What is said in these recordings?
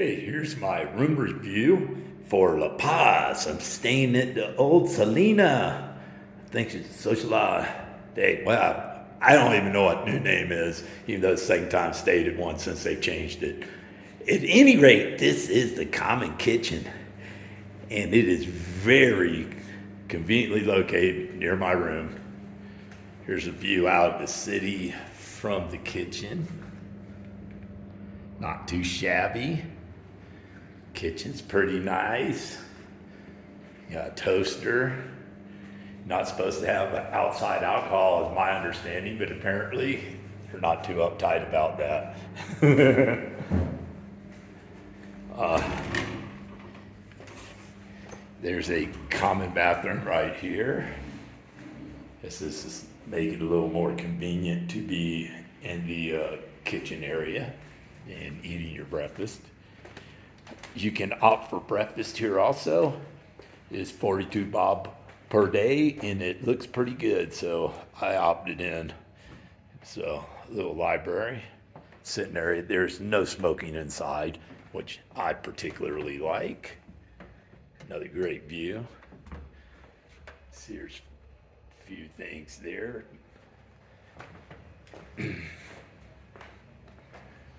Hey, here's my room review for La Paz. I'm staying at the old Selina. I think it's Socialtel. Well, I don't even know what new name is, even though it's the second time I stayed at one since they've changed it. At any rate, this is the common kitchen, and it is very conveniently located near my room. Here's a view out of the city from the kitchen. Not too shabby. Kitchen's pretty nice. You got a toaster. Not supposed to have outside alcohol, is my understanding, but apparently they're not too uptight about that. uh, there's a common bathroom right here. Guess this is making it a little more convenient to be in the kitchen area and eating your breakfast. You can opt for breakfast here also. It's 42 bob per day, and it looks pretty good, so I opted in. So, a little library sitting there. There's no smoking inside, which I particularly like. Another great view. See, there's a few things there.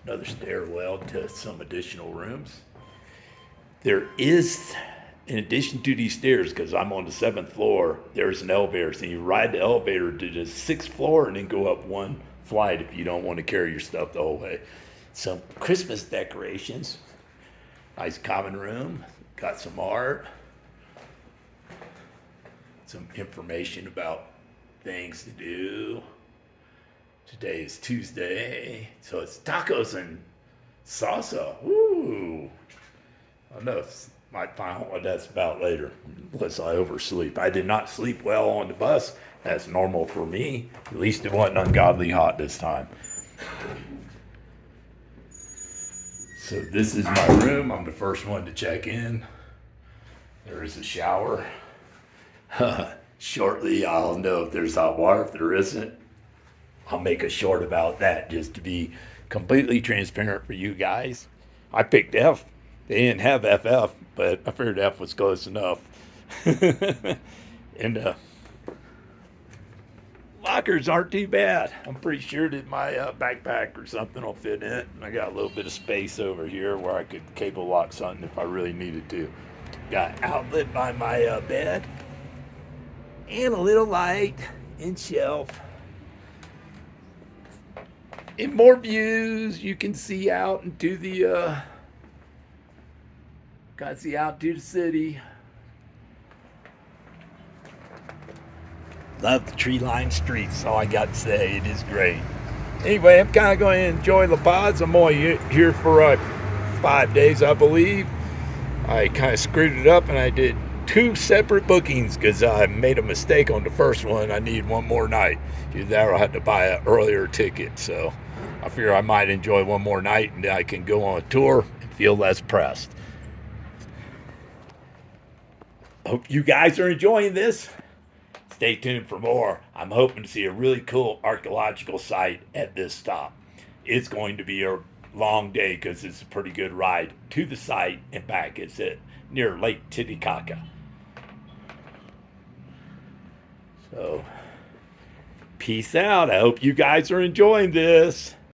Another stairwell to some additional rooms. There is, in addition to these stairs, because I'm on the 7th floor, there's an elevator. So you ride the elevator to the 6th floor and then go up one flight if you don't want to carry your stuff the whole way. Some Christmas decorations. Nice common room. Got some art. Some information about things to do. Today is Tuesday, so it's tacos and salsa. Ooh. I don't know. Might find out what that's about later, unless I oversleep. I did not sleep well on the bus. That's normal for me. At least it wasn't ungodly hot this time. So this is my room. I'm the first one to check in. There is a shower. Shortly, I'll know if there's hot water. If there isn't, I'll make a short about that just to be completely transparent for you guys. I picked F. They didn't have FF, but I figured F was close enough. And lockers aren't too bad. I'm pretty sure that my backpack or something will fit in it. I got a little bit of space over here where I could cable lock something if I really needed to. Got an outlet by my bed. And a little light and shelf. And more views. You can see out into the got to see out to the city. Love the tree-lined streets. All I got to say. It is great. Anyway, I'm kind of going to enjoy La Paz. I'm only here for 5 days, I believe. I kind of screwed it up, and I did 2 separate bookings because I made a mistake on the first one. I need one more night. Either that or I had to buy an earlier ticket. So I figure I might enjoy one more night, and then I can go on a tour and feel less pressed. Hope you guys are enjoying this. Stay tuned for more. I'm hoping to see a really cool archaeological site at this stop. It's going to be a long day because it's a pretty good ride to the site and back. It's near Lake Titicaca. So, peace out. I hope you guys are enjoying this.